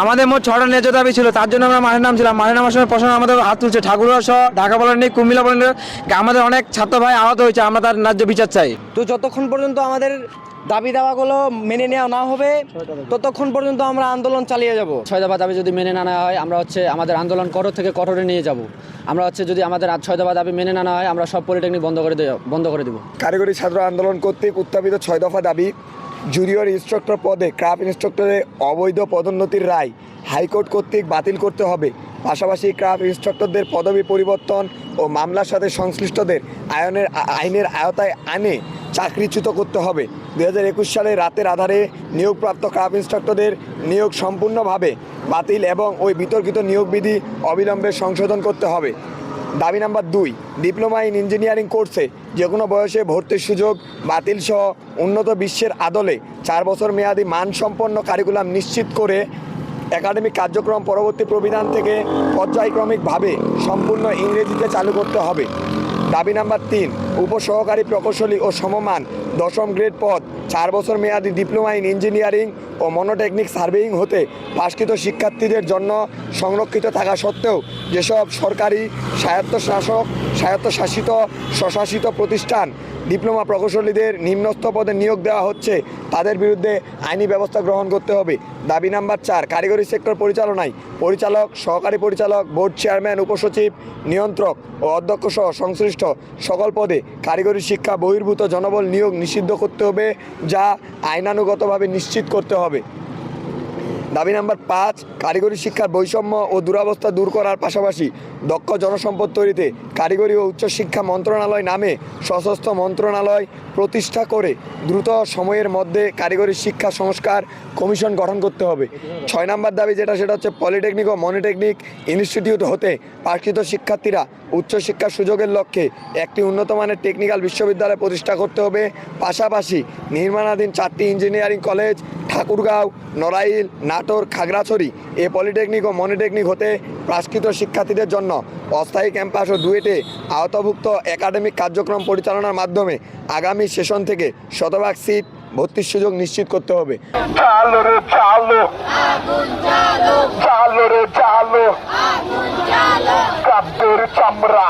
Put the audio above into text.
আমাদের মোট 6টা ন্যায্য দাবি ছিল, তার জন্য আমরা মাঠে নামছিলাম। মাঠে নামার সময় প্রশাসন আমাদের হাত তুলছে, ঠাকুরগাঁও সহ ঢাকা পলিটেকনিক, কুমিল্লা পলিটেকনিক, আমাদের অনেক ছাত্র ভাই আহত হয়েছে। আমরা তার ন্যায্য বিচার চাই। তো যতক্ষণ পর্যন্ত আমাদের দাবি দাওয়াগুলো মেনে নেওয়া না হবে ততক্ষণ পর্যন্ত আমরা আন্দোলন চালিয়ে যাব। 6 দফা দাবি যদি মেনে না নেওয়া হয় আমরা আমাদের আন্দোলন কঠোর থেকে কঠোরে নিয়ে যাব। আমরা যদি আমাদের 6 দফা দাবি মেনে না নেওয়া হয় আমরা সব পলিটেকনিক বন্ধ করে দেব। কারিগরি ছাত্র আন্দোলন কর্তৃক উত্থাপিত 6 দফা দাবি, জুনিয়র ইন্সট্রাক্টর পদে ক্রাফট ইন্সট্রাক্টরের অবৈধ পদোন্নতির রায় হাইকোর্ট কর্তৃক বাতিল করতে হবে। পাশাপাশি ক্রাফট ইন্সট্রাক্টরদের পদবি পরিবর্তন ও মামলার সাথে সংশ্লিষ্টদের আইনের আওতায় আনে চাকরিচ্যুত করতে হবে। 2021 সালে রাতের আধারে নিয়োগপ্রাপ্ত ক্রাফট ইন্সট্রাক্টরদের নিয়োগ সম্পূর্ণভাবে বাতিল এবং ওই বিতর্কিত নিয়োগ বিধি অবিলম্বে সংশোধন করতে হবে। দাবি নাম্বার 2, ডিপ্লোমা ইন ইঞ্জিনিয়ারিং কোর্সে যে কোনো বয়সে ভর্তির সুযোগ বাতিল সহ উন্নত বিশ্বের আদলে 4 বছর মেয়াদী মানসম্পন্ন কারিকুলাম নিশ্চিত করে একাডেমিক কার্যক্রম পরবর্তী প্রবিধান থেকে পর্যায়ক্রমিকভাবে সম্পূর্ণ ইংরেজিতে চালু করতে হবে। দাবি নাম্বার 3, উপসহকারী প্রকৌশলী ও সমমান 10ম গ্রেড পদ 4 বছর মেয়াদী ডিপ্লোমা ইন ইঞ্জিনিয়ারিং ও মনোটেকনিক সার্ভেয়িং হতে পাশকৃত শিক্ষার্থীদের জন্য সংরক্ষিত থাকা সত্ত্বেও যেসব সরকারি স্বায়ত্তশাসিত স্বশাসিত প্রতিষ্ঠান ডিপ্লোমা প্রকৌশলীদের নিম্নস্থ পদে নিয়োগ দেওয়া হচ্ছে তাদের বিরুদ্ধে আইনি ব্যবস্থা গ্রহণ করতে হবে। দাবি নাম্বার 4, কারিগরি সেক্টর পরিচালনায় পরিচালক, সহকারী পরিচালক, বোর্ড চেয়ারম্যান, উপসচিব, নিয়ন্ত্রক ও অধ্যক্ষ সহ সংশ্লিষ্ট সকল পদে কারিগরি শিক্ষা বহির্ভূত জনবল নিয়োগ নিষিদ্ধ করতে হবে, যা আইনানুগতভাবে নিশ্চিত করতে হবে। দাবি নাম্বার 5, কারিগরি শিক্ষার বৈষম্য ও দুরবস্থা দূর করার পাশাপাশি দক্ষ জনসম্পদ তৈরিতে কারিগরি ও উচ্চশিক্ষা মন্ত্রণালয় নামে সশস্ত্র মন্ত্রণালয় প্রতিষ্ঠা করে দ্রুত সময়ের মধ্যে কারিগরি শিক্ষা সংস্কার কমিশন গঠন করতে হবে। 6 নম্বর দাবি সেটা হচ্ছে পলিটেকনিক ও মনোটেকনিক ইনস্টিটিউট হতে পাশকৃত শিক্ষার্থীরা উচ্চশিক্ষার সুযোগের লক্ষ্যে একটি উন্নতমানের টেকনিক্যাল বিশ্ববিদ্যালয় প্রতিষ্ঠা করতে হবে। পাশাপাশি নির্মাণাধীন 4টি ইঞ্জিনিয়ারিং কলেজ ঠাকুরগাঁও, নড়াইল, নাটোর, খাগড়াছড়ি এ পলিটেকনিক ও মনোটেকনিক হতে পাশকৃত শিক্ষার্থীদের জন্য অস্থায়ী ক্যাম্পাস ও ডুয়েটে আওতাভুক্ত একাডেমিক কার্যক্রম পরিচালনার মাধ্যমে আগামী সেশন থেকে শতভাগ সিট ভর্তির সুযোগ নিশ্চিত করতে হবে। চালো রে চালো, চালো রে চালো, কাব্যের চামড়া